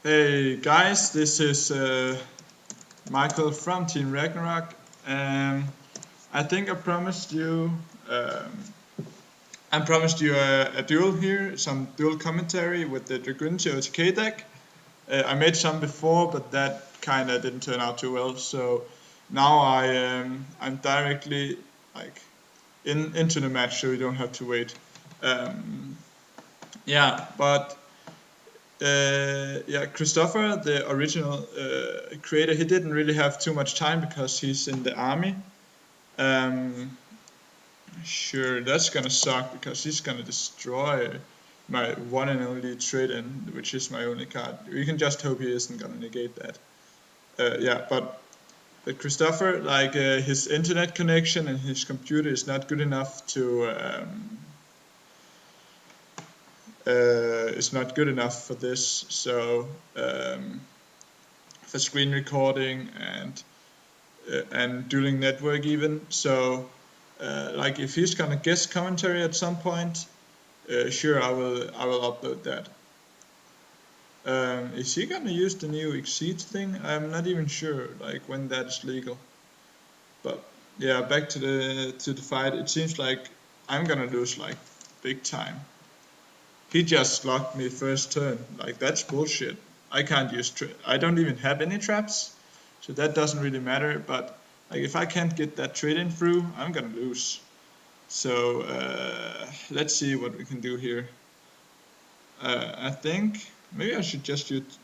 Hey guys, this is Michael from Team Ragnarok. I think um, I promised you a duel here, some duel commentary with the Dragunity OTK deck. I made some before, but that kind of didn't turn out too well. So now I'm directly like into the match, so you don't have to wait. Um, yeah, but Christopher, the original creator, he didn't really have too much time because he's in the army. Um, sure, that's gonna suck because he's gonna destroy my one and only trade-in, which is my only card. We can just hope he isn't gonna negate that. But Christopher, his internet connection and his computer is not good enough to is not good enough for this. So for screen recording and dueling network even. So like if he's gonna guest commentary at some point, sure I will upload that. Is he gonna use the new Exceed thing? I'm not even sure like when that's legal. But yeah, back to the fight. It seems like I'm gonna lose like big time. He just locked me first turn. Like that's bullshit. I can't use I don't even have any traps, so that doesn't really matter. But like if I can't get that trade in through, I'm gonna lose. So let's see what we can do here. I think maybe I should just use.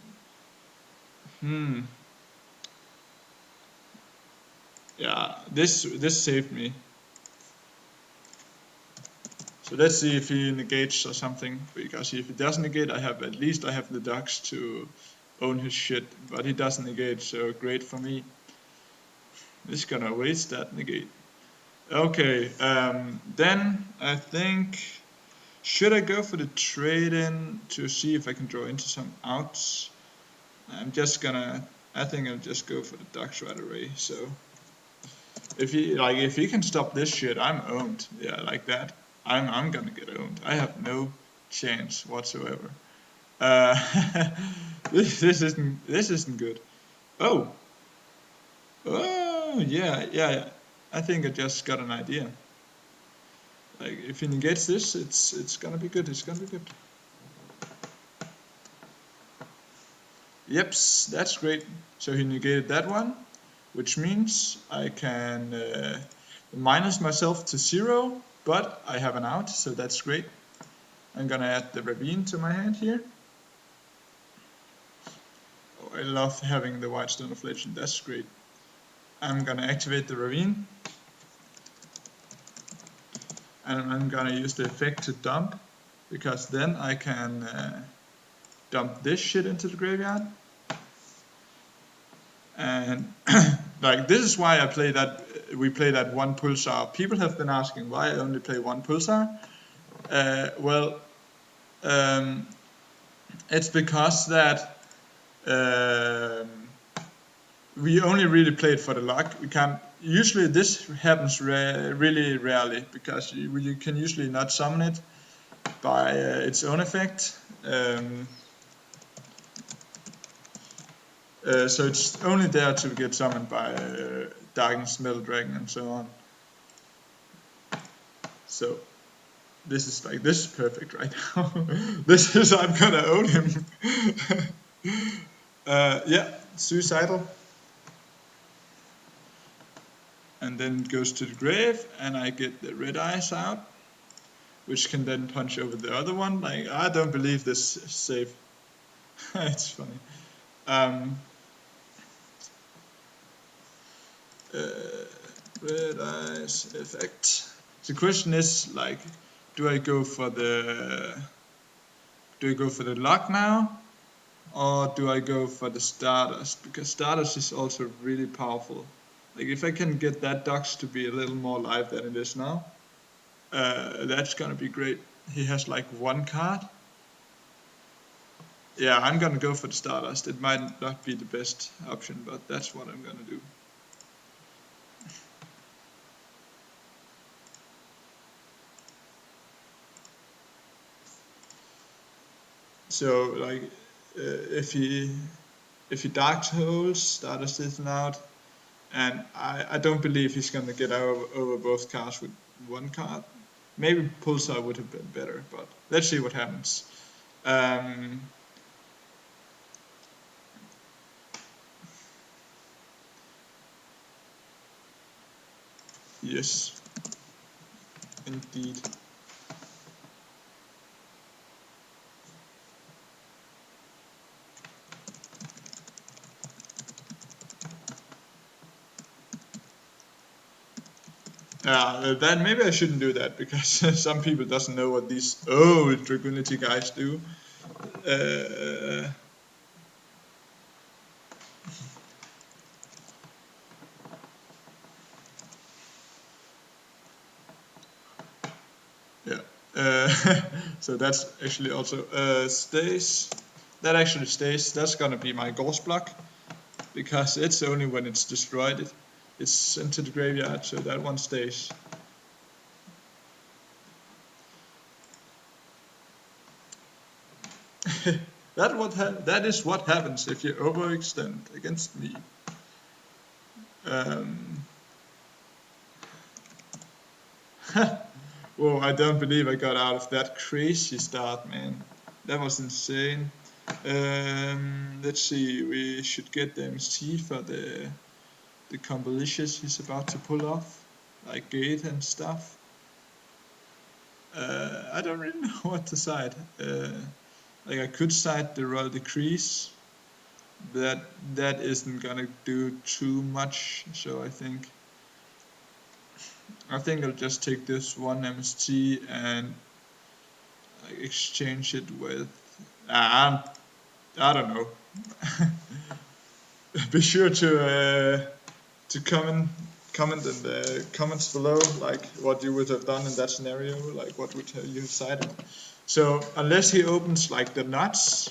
Yeah, this saved me. So let's see if he negates or something, because if he doesn't negate, at least I have the ducks to own his shit, but he doesn't negate, so great for me. This is gonna waste that negate. Okay, then I think, should I go for the trade-in to see if I can draw into some outs? I think I'll just go for the ducks right away, so. If he can stop this shit, I'm owned. Yeah, like that. I'm gonna get owned. I have no chance whatsoever. Uh, this isn't good. Oh, yeah. I think I just got an idea. Like if he negates this, it's gonna be good. It's gonna be good. Yeps, that's great. So he negated that one, which means I can minus myself to 0, but I have an out, so that's great. I'm gonna add the ravine to my hand here. Oh, I love having the white stone of legend, that's great. I'm gonna activate the ravine, and I'm gonna use the effect to dump, because then I can dump this shit into the graveyard. And like this is why we play that one pulsar. People have been asking why I only play one pulsar. It's because that we only really play it for the luck. We can't. Usually this happens really rarely, because you can usually not summon it by its own effect. So it's only there to get summoned by Darkness, Metal Dragon, and so on. So this is perfect right now. I'm gonna own him. Yeah, suicidal. And then it goes to the grave, and I get the red eyes out, which can then punch over the other one. Like, I don't believe this is safe. It's funny. Red eyes effect. The question is like, do I go for the lock now, or do I go for the Stardust? Because Stardust is also really powerful. Like if I can get that Dux to be a little more alive than it is now, that's gonna be great. He has like one card. Yeah, I'm gonna go for the Stardust. It might not be the best option, but that's what I'm gonna do. So like if he dark holes, starters this out, and I don't believe he's gonna get over both cards with one card. Maybe Pulsar would have been better, but let's see what happens. Yes, indeed. Then maybe I shouldn't do that because some people doesn't know what these old Dragunity guys do. Yeah. So that's actually also stays. That actually stays. That's gonna be my ghost block because it's only when it's destroyed it's sent to the graveyard. So that one stays. That is what happens if you overextend against me. Whoa, I don't believe I got out of that crazy start, man. That was insane. Let's see, we should get the MST for the combolicious he's about to pull off, like gate and stuff. I don't really know what to side. Like I could side the Royal Decrease, but that isn't gonna do too much, so I think I'll just take this one MST and like, exchange it with I don't know. Be sure to comment in the comments below like what you would have done in that scenario, like what would you have decided. So unless he opens like the nuts,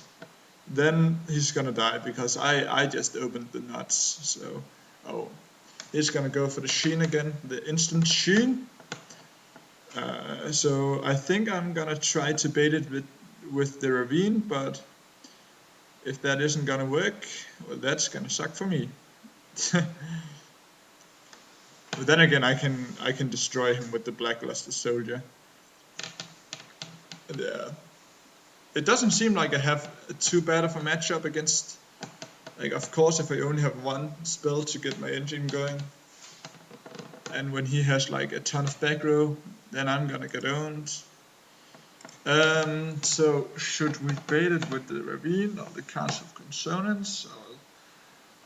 then he's gonna die because I just opened the nuts. So he's gonna go for the Sheen again, the instant Sheen. So I think I'm gonna try to bait it with the Ravine, but if that isn't gonna work, well, that's gonna suck for me. But then again, I can destroy him with the Blackluster Soldier. And, it doesn't seem like I have too bad of a matchup against. Like, of course, if I only have one spell to get my engine going, and when he has like a ton of back row, then I'm gonna get owned. So should we bait it with the Ravine or the Cast of Consonance? Or,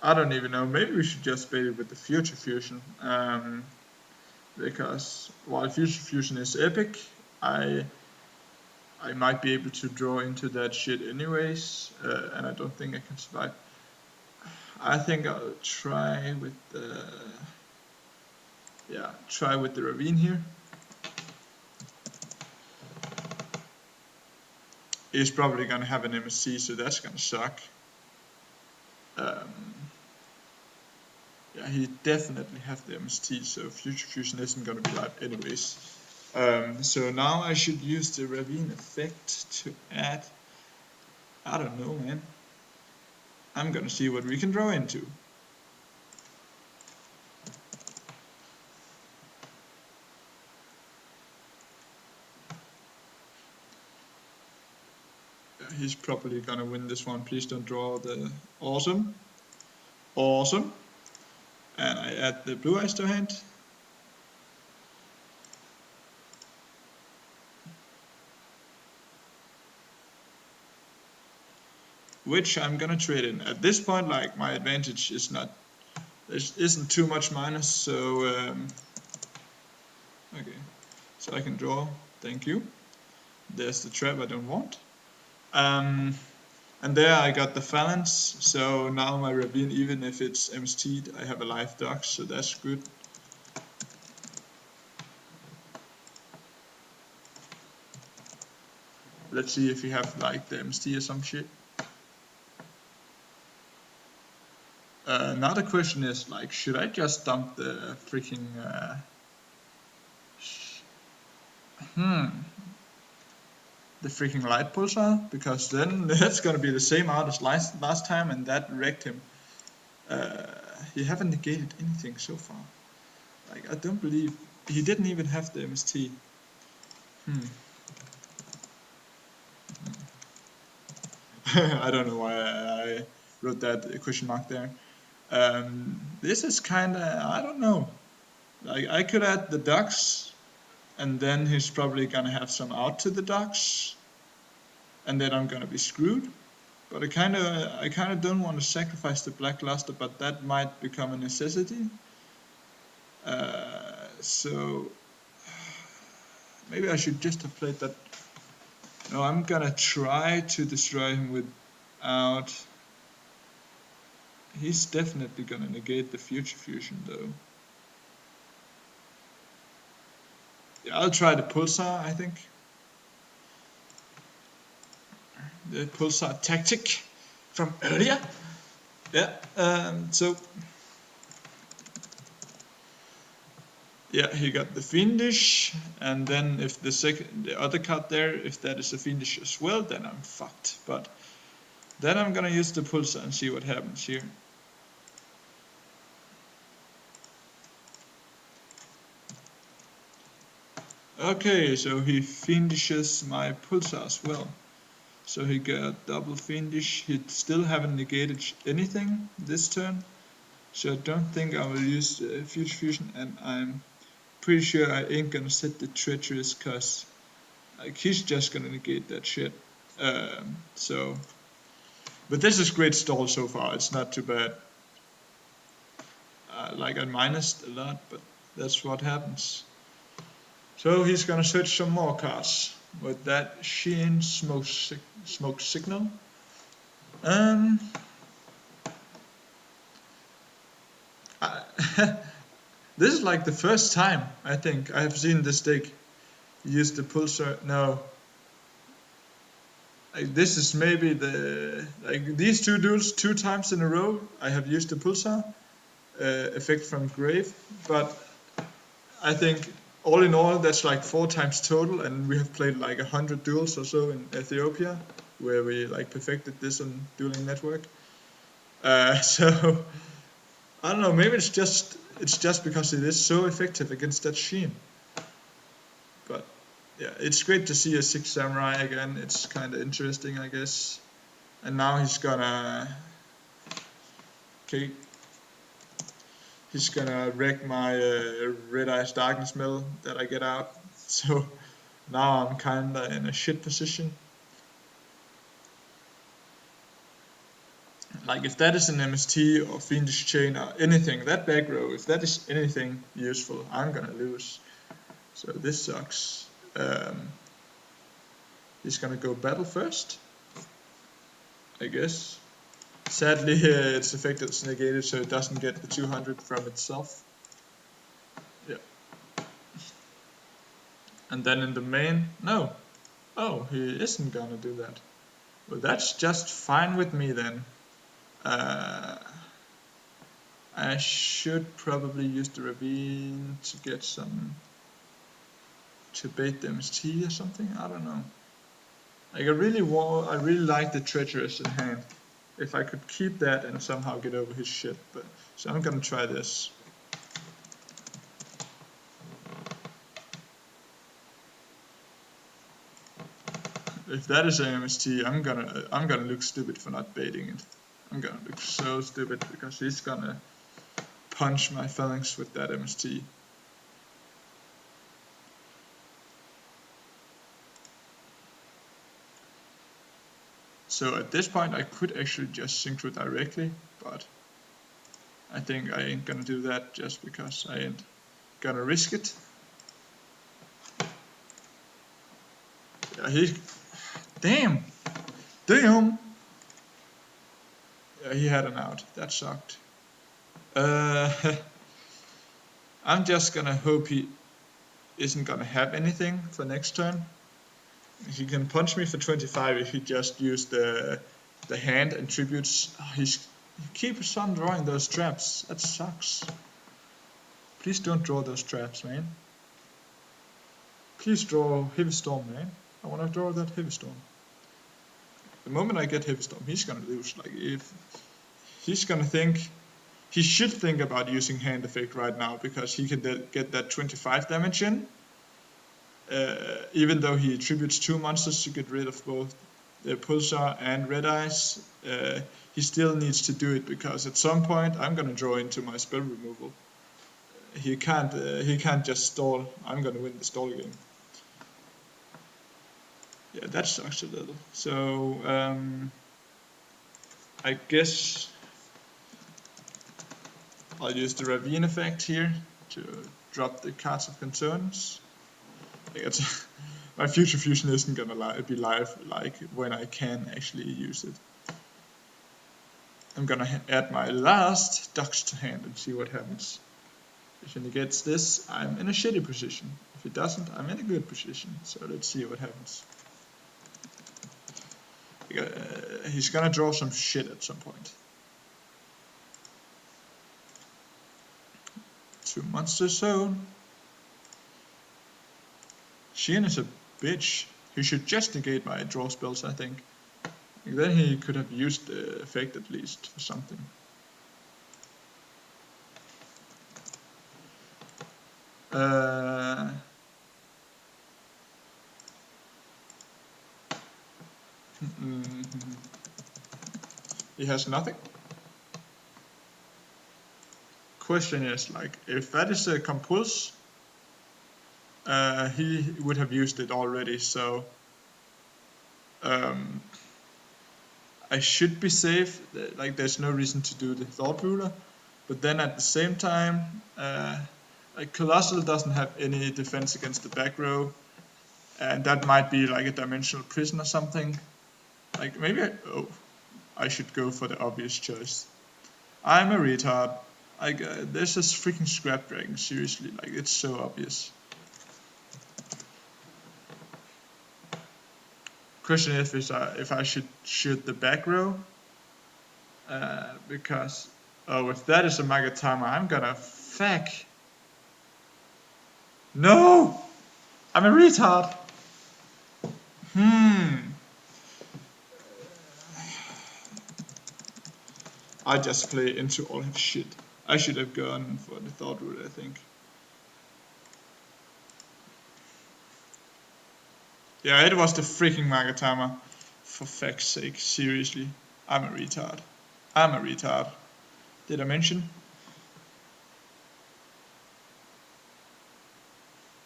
I don't even know. Maybe we should just bait it with the Future Fusion. Because while Future Fusion is epic, I might be able to draw into that shit anyways, and I don't think I can survive. I think I'll try with the Ravine here. He's probably gonna have an MSC, so that's gonna suck. Yeah, he definitely have the MST, so Future Fusion isn't gonna be live anyways. So now I should use the Ravine effect to add. I don't know, man. I'm gonna see what we can draw into. He's probably gonna win this one. Please don't draw the awesome. And I add the blue eyes to hand. Which I'm gonna trade in. At this point, like my advantage is not, there isn't too much minus, so okay. So I can draw. Thank you. There's the trap I don't want. And there I got the Phalanx, so now my Ravine, even if it's MST'd, I have a live Dox, so that's good. Let's see if we have like the MST or some shit. Now the question is like, should I just dump the freaking the freaking light pulsar, because then that's gonna be the same out as last time, and that wrecked him. He haven't negated anything so far. Like, I don't believe he didn't even have the MST. I don't know why I wrote that question mark there. This is kinda, I don't know. Like, I could add the ducks, and then he's probably gonna have some out to the ducks, and then I'm gonna be screwed. But I kinda don't want to sacrifice the black luster, but that might become a necessity. So maybe I should just have played that. No, I'm gonna try to destroy him without. He's definitely gonna negate the future fusion though. Yeah, I'll try the pulsar, I think. The pulsar tactic from earlier. Yeah, so yeah, he got the fiendish, and then if the other card there, if that is a fiendish as well, then I'm fucked. But then I'm gonna use the pulsar and see what happens here. Okay, so he fiendishes my pulsar as well. So he got double fiendish. He still haven't negated anything this turn. So I don't think I will use future fusion, and I'm pretty sure I ain't gonna set the treacherous, cause like he's just gonna negate that shit. So, but this is great stall so far. It's not too bad. Like I minused a lot, but that's what happens. So he's gonna search some more cards with that Sheen smoke signal. This is like the first time I think I have seen this deck use the pulsar. No, like this is maybe these two duels 2 times in a row I have used the pulsar effect from Grave, but I think all in all that's like 4 times total, and we have played like 100 duels or so in Ethiopia where we like perfected this on Dueling Network. So I don't know, maybe it's just because it is so effective against that Sheen. But yeah, it's great to see a 6 Samurai again. It's kind of interesting, I guess. And now he's gonna wreck my Red Eyes Darkness Mill that I get out. So now I'm kinda in a shit position. Like if that is an MST or Fiendish Chain or anything, that back row, if that is anything useful, I'm gonna lose. So this sucks. He's gonna go battle first, I guess. Sadly, its effect is negated, so it doesn't get the 200 from itself. Yeah. And then in the main, no. Oh, he isn't gonna do that. Well, that's just fine with me then. I should probably use the Ravine to get some, to bait the MST or something. I don't know. Like I really like the Treacherous in hand. If I could keep that and somehow get over his shit, but so I'm gonna try this. If that is an MST, I'm gonna look stupid for not baiting it. I'm gonna look so stupid because he's gonna punch my phalanx with that MST. So at this point I could actually just synchro directly, but I think I ain't gonna do that just because I ain't gonna risk it. Yeah, damn! Yeah, he had an out. That sucked. I'm just gonna hope he isn't gonna have anything for next turn. He can punch me for 25 if he just used the hand and tributes. Oh, he keeps on drawing those traps. That sucks. Please don't draw those traps, man. Please draw Heavy Storm, man. I want to draw that Heavy Storm. The moment I get Heavy Storm, he's gonna lose. Like, if he's gonna think, he should think about using Hand Effect right now, because he can get that 25 damage in. Even though he attributes 2 monsters to get rid of both the Pulsar and Red Eyes, he still needs to do it, because at some point I'm gonna draw into my spell removal. He can't just stall. I'm gonna win the stall game. Yeah, that sucks a little. So I guess I'll use the Ravine effect here to drop the cards of concerns. My future fusion isn't gonna be live like when I can actually use it. I'm gonna add my last ducks to hand and see what happens. If he gets this, I'm in a shitty position. If he doesn't, I'm in a good position. So let's see what happens. He's gonna draw some shit at some point. 2 monster zone. Sheehan is a bitch. He should just negate my draw spells, I think. And then he could have used the effect at least for something. He has nothing. Question is, like, if that is a compulse, he would have used it already, so I should be safe. Like, there's no reason to do the Thought Ruler, but then at the same time, like, Colossal doesn't have any defense against the back row, and that might be like a dimensional prison or something. Like, maybe I should go for the obvious choice. I'm a retard. There's this freaking Scrap Dragon, seriously, like, it's so obvious. Question is if I should shoot the back row, because if that is a Magatama, I'm gonna fuck. No, I'm a retard. I just play into all his shit. I should have gone for the Thought Root, I think. Yeah, it was the freaking Magatama. For fuck's sake, seriously. I'm a retard. Did I mention?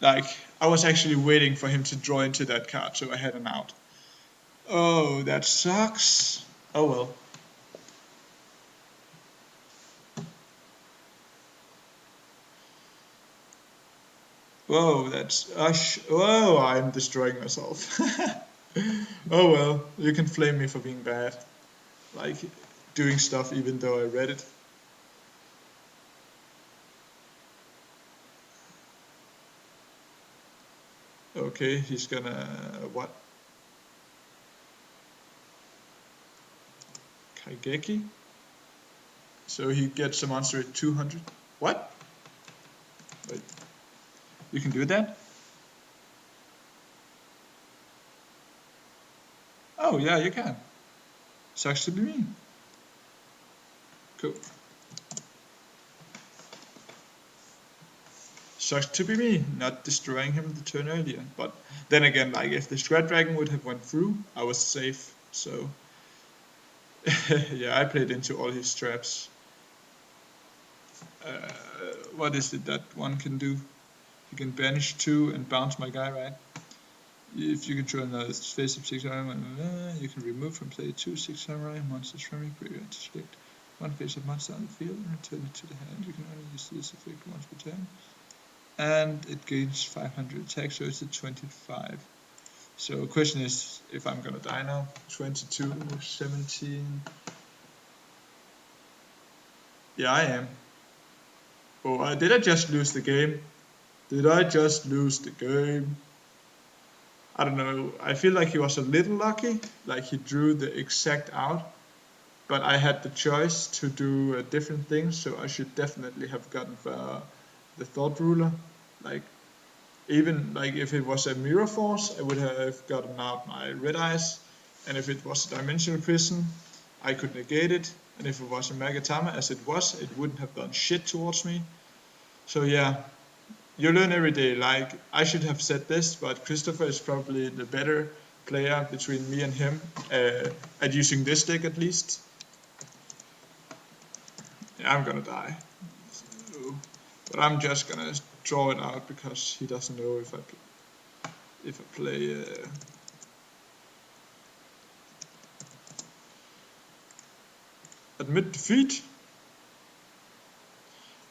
Like, I was actually waiting for him to draw into that card, so I had an out. Oh, that sucks. Oh well. Whoa, that's whoa, I'm destroying myself. Oh well, you can flame me for being bad. Like, doing stuff even though I read it. Okay, he's gonna what? Kaigeki? So he gets a monster at 200. What? Wait. You can do that? Oh yeah, you can. Sucks to be me. Cool. Sucks to be me, not destroying him the turn earlier. But then again, like, if the Scrap Dragon would have went through, I was safe. So yeah, I played into all his traps. What is it that one can do? You can banish 2 and bounce my guy, right? If you control another face of 6 samurai, you can remove from play 2 6 samurai monsters from your graveyard to select 1 face of monster on the field and return it to the hand. You can only use this effect once per turn. And it gains 500 attack, so it's a 25. So the question is if I'm gonna die now. 22, 17. Yeah, I am. Oh, did I just lose the game? I don't know. I feel like he was a little lucky. Like, he drew the exact out. But I had the choice to do different things, so I should definitely have gotten the Thought Ruler. Like, Even like if it was a mirror force, I would have gotten out my red eyes, and if it was a dimensional prison, I could negate it, and if it was a Magatama as it was, it wouldn't have done shit towards me. So yeah, you learn every day. Like, I should have said this, but Christopher is probably the better player between me and him at using this deck at least. Yeah, I'm gonna die. So, but I'm just gonna draw it out because he doesn't know if I play. Admit defeat.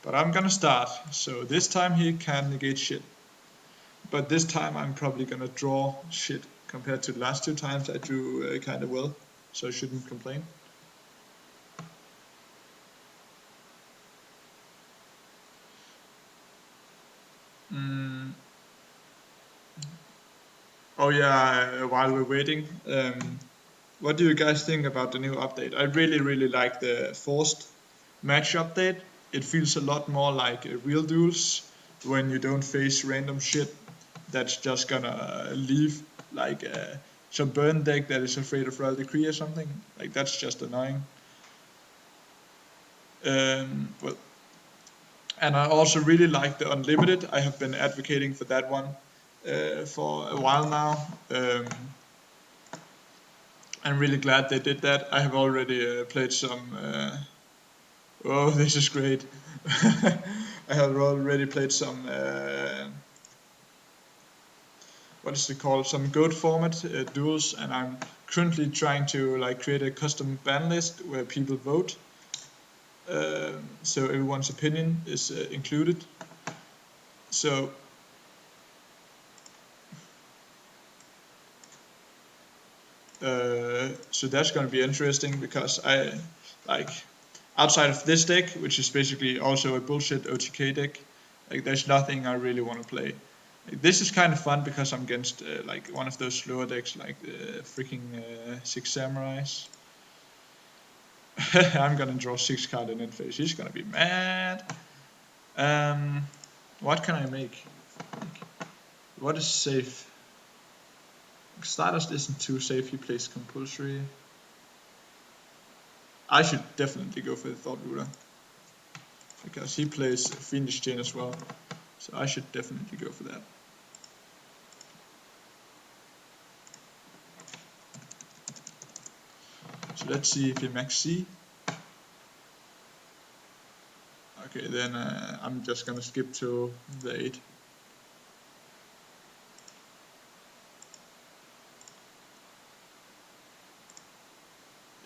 But I'm gonna start. So this time he can't negate shit. But this time I'm probably gonna draw shit compared to the last two times I drew kind of well. So I shouldn't complain. Oh yeah, while we're waiting, what do you guys think about the new update? I really like the forced match update. It feels a lot more like real duels when you don't face random shit that's just gonna leave, like some burn deck that is afraid of Royal Decree or something. Like, that's just annoying. Well, and I also really like the unlimited. I have been advocating for that one for a while now. I'm really glad they did that. I have already played some. Oh, this is great. I have already played some. What is it called? Some goat format duels, and I'm currently trying to like create a custom ban list where people vote. So everyone's opinion is included. So so that's going to be interesting because I like outside of this deck, which is basically also a bullshit OTK deck. Like, there's nothing I really want to play. Like, this is kind of fun because I'm against like one of those slower decks, like the freaking Six Samurais. I'm gonna draw 6 cards in end phase. He's gonna be mad. What can I make? What is safe? Stardust isn't too safe. He plays compulsory. I should definitely go for the Thought Ruler because he plays Fiendish Chain as well. So I should definitely go for that. So let's see if he max C. Okay, then I'm just gonna skip to the 8.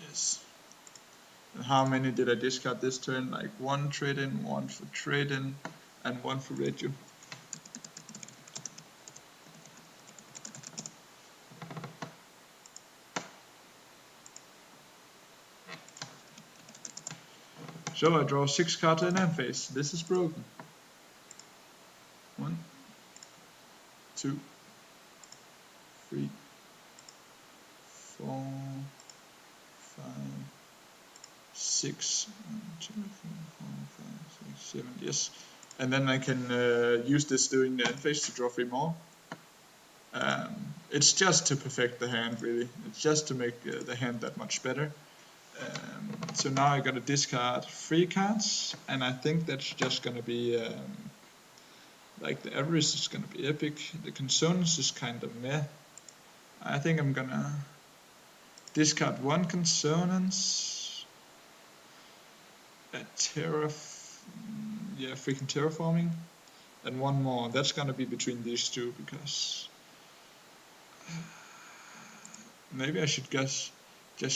Yes. And how many did I discard this turn? Like 1 trade-in, 1 for trade-in, and 1 for radio. So I draw 6 cards in end phase. This is broken. 1, 2, 3, 4, 5, 6, 1, 2, 3, 4, 5, 6, 7. Yes. And then I can use this during the end phase to draw 3 more. It's just to perfect the hand, really. It's just to make the hand that much better. So now I gotta discard 3 cards, and I think that's just gonna be like the average is gonna be epic. The consonance is kind of meh. I think I'm gonna discard 1 consonance. Freaking terraforming, and 1 more. That's gonna be between these two because maybe I should just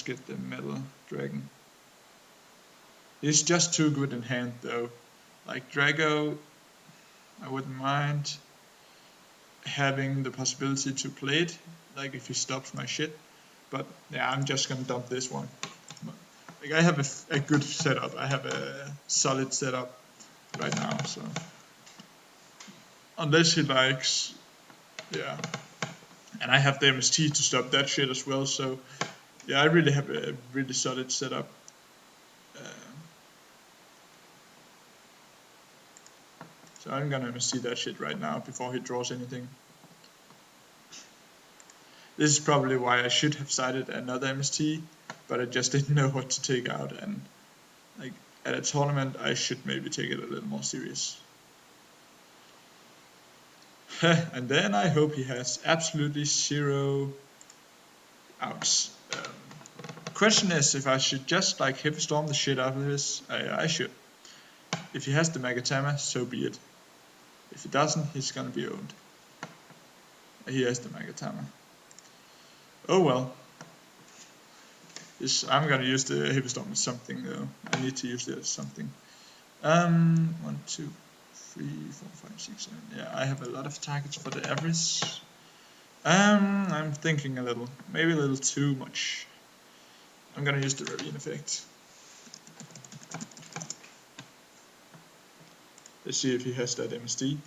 get the metal dragon. He's just too good in hand though. Like Drago, I wouldn't mind having the possibility to play it, like if he stops my shit. But yeah, I'm just gonna dump this one. Like, I have a good setup. I have a solid setup right now. So unless he likes, yeah, and I have the MST to stop that shit as well. So yeah, I really have a really solid setup. So So I'm gonna see that shit right now before he draws anything. This is probably why I should have cited another MST, but I just didn't know what to take out, and like at a tournament I should maybe take it a little more serious. And then I hope he has absolutely 0 outs. Question is if I should just like heavy storm the shit out of this. I should. If he has the Magatama, so be it. If he doesn't, he's gonna be owned. He has the Magatama. Oh well. I'm gonna use the heavy storm as something though. I need to use it as something. 1, 2, 3, 4, 5, 6, 7. Yeah, I have a lot of targets for the average. I'm thinking a little, maybe a little too much. I'm gonna use the ravine effect. Let's see if he has that MSD.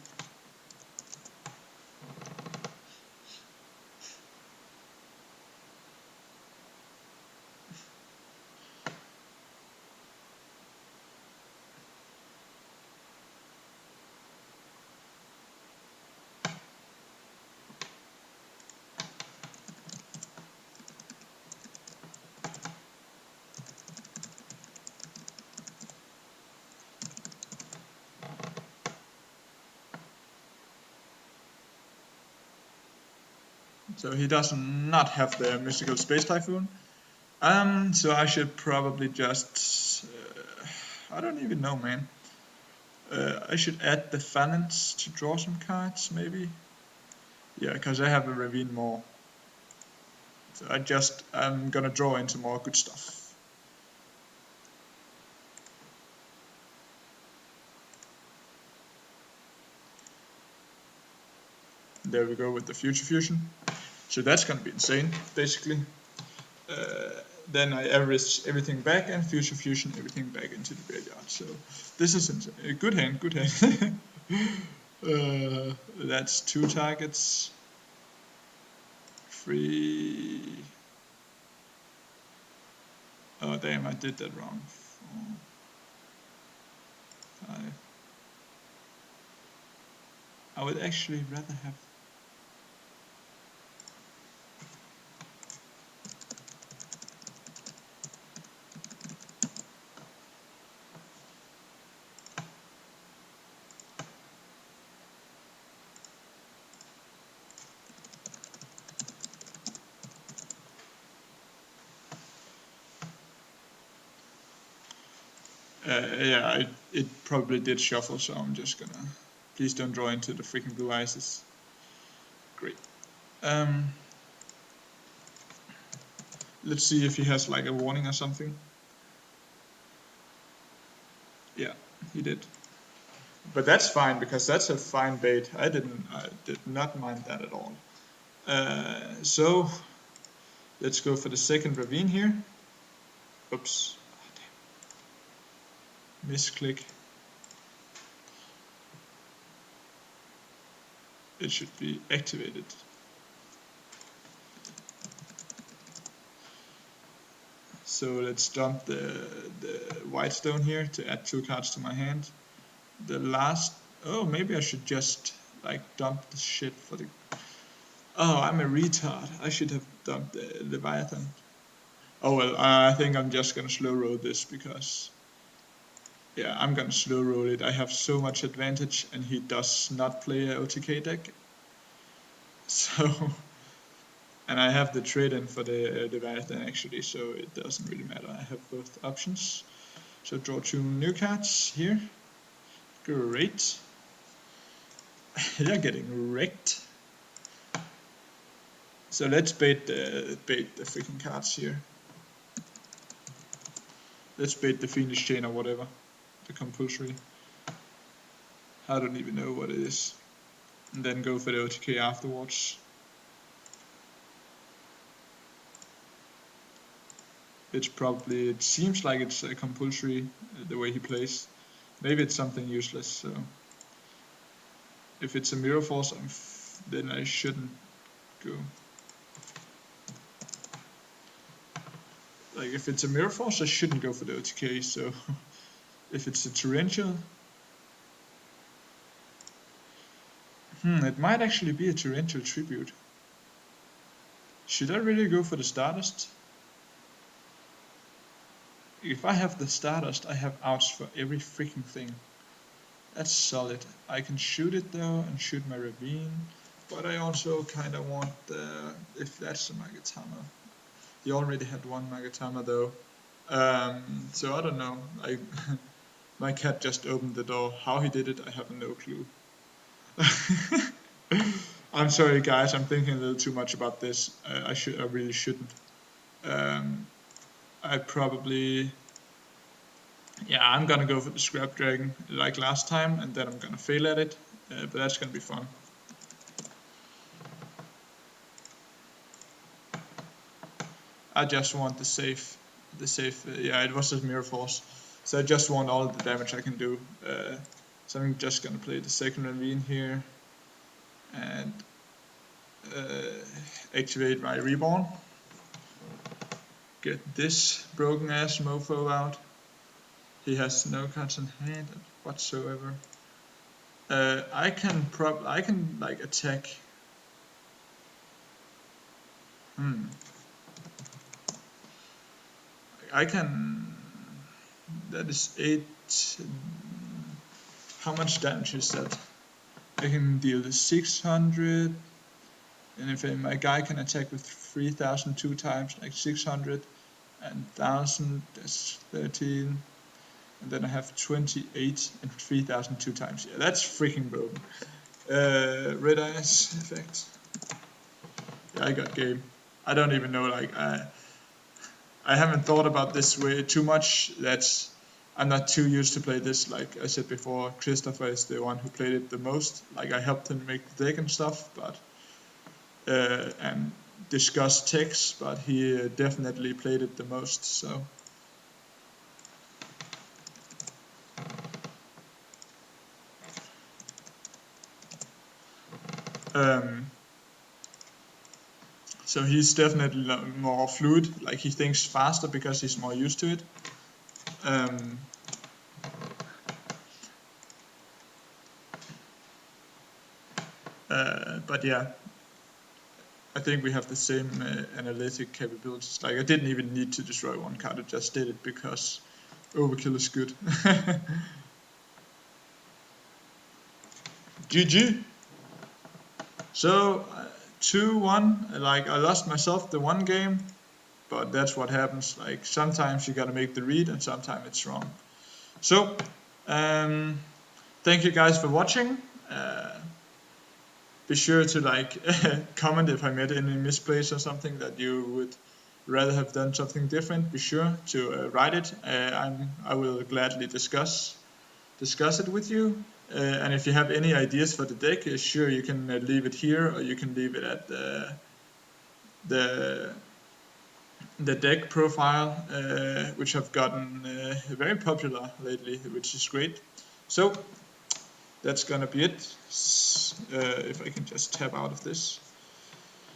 So he does not have the mystical space typhoon. So I should probably just I don't even know, man. I should add the Phalanx to draw some cards, maybe. Yeah, because I have a ravine more. So I'm gonna draw into more good stuff. There we go with the future fusion. So that's gonna be insane, basically. Then I average everything back and future fusion everything back into the graveyard. So this is insane. Good hand, good hand. That's 2 targets. 3. Oh damn, I did that wrong. 4, 5. I would actually rather have. Yeah, it probably did shuffle, so I'm just gonna. Please don't draw into the freaking blue ices. Great. Let's see if he has like a warning or something. Yeah, he did. But that's fine because that's a fine bait. I did not mind that at all. So let's go for the second ravine here. Oops. Oh, damn. Misclick. It should be activated. So let's dump the white stone here to add 2 cards to my hand. The last. Oh, maybe I should just like dump the shit for the. Oh, I'm a retard. I should have dumped the Leviathan. Oh well, I think I'm just gonna slow roll this because. Yeah, I'm gonna slow roll it. I have so much advantage, and he does not play a OTK deck. So. And I have the trade-in for the Leviathan actually, so it doesn't really matter. I have both options. So draw 2 new cards here. Great. They're getting wrecked. So let's bait the freaking cards here. Let's bait the Phoenix Chain or whatever. The compulsory. I don't even know what it is. And then go for the OTK afterwards. It seems like it's a compulsory the way he plays. Maybe it's something useless, so. If it's a Mirror Force, then I shouldn't go. Like, if it's a Mirror Force, I shouldn't go for the OTK, so. If it's a Torrential. It might actually be a torrential tribute. Should I really go for the Stardust? If I have the Stardust, I have outs for every freaking thing. That's solid. I can shoot it though, and shoot my Ravine. But I also kind of want the... if that's a Magatama. He already had one Magatama though. So I don't know. My cat just opened the door. How he did it, I have no clue. I'm sorry guys, I'm thinking a little too much about this. I really shouldn't. I probably... yeah, I'm gonna go for the Scrap Dragon like last time, and then I'm gonna fail at it, but that's gonna be fun. I just want the safe, yeah, it was a Mirror Force, so I just want all the damage I can do. So I'm just gonna play the second Ravine here, and activate my Reborn. Get this broken ass mofo out. He has no cards in hand whatsoever. I can like attack. I can. That is 8. How much damage is that? I can deal 600, and if my guy can attack with 3000 2 times, like 600 and 1000, that's 13. And then I have 28 and 3000 2 times. Yeah, that's freaking broken. Red Eyes effect. Yeah, I got game. I don't even know, like, I haven't thought about this way too much. I'm not too used to play this. Like I said before, Christopher is the one who played it the most. Like I helped him make the deck and stuff, but and discuss techs, but he definitely played it the most. So so he's definitely more fluid. Like he thinks faster because he's more used to it. But yeah, I think we have the same analytic capabilities. Like I didn't even need to destroy one card, I just did it because overkill is good. GG. So 2-1, like I lost myself the one game, but that's what happens. Like sometimes you gotta make the read and sometimes it's wrong. So thank you guys for watching. Be sure to like comment if I made any misplays or something that you would rather have done something different. Be sure to write it. I will gladly discuss it with you. And if you have any ideas for the deck, sure you can leave it here, or you can leave it at the deck profile, which have gotten very popular lately, which is great. So that's gonna be it. If I can just tap out of this.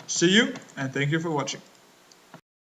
See you, and thank you for watching.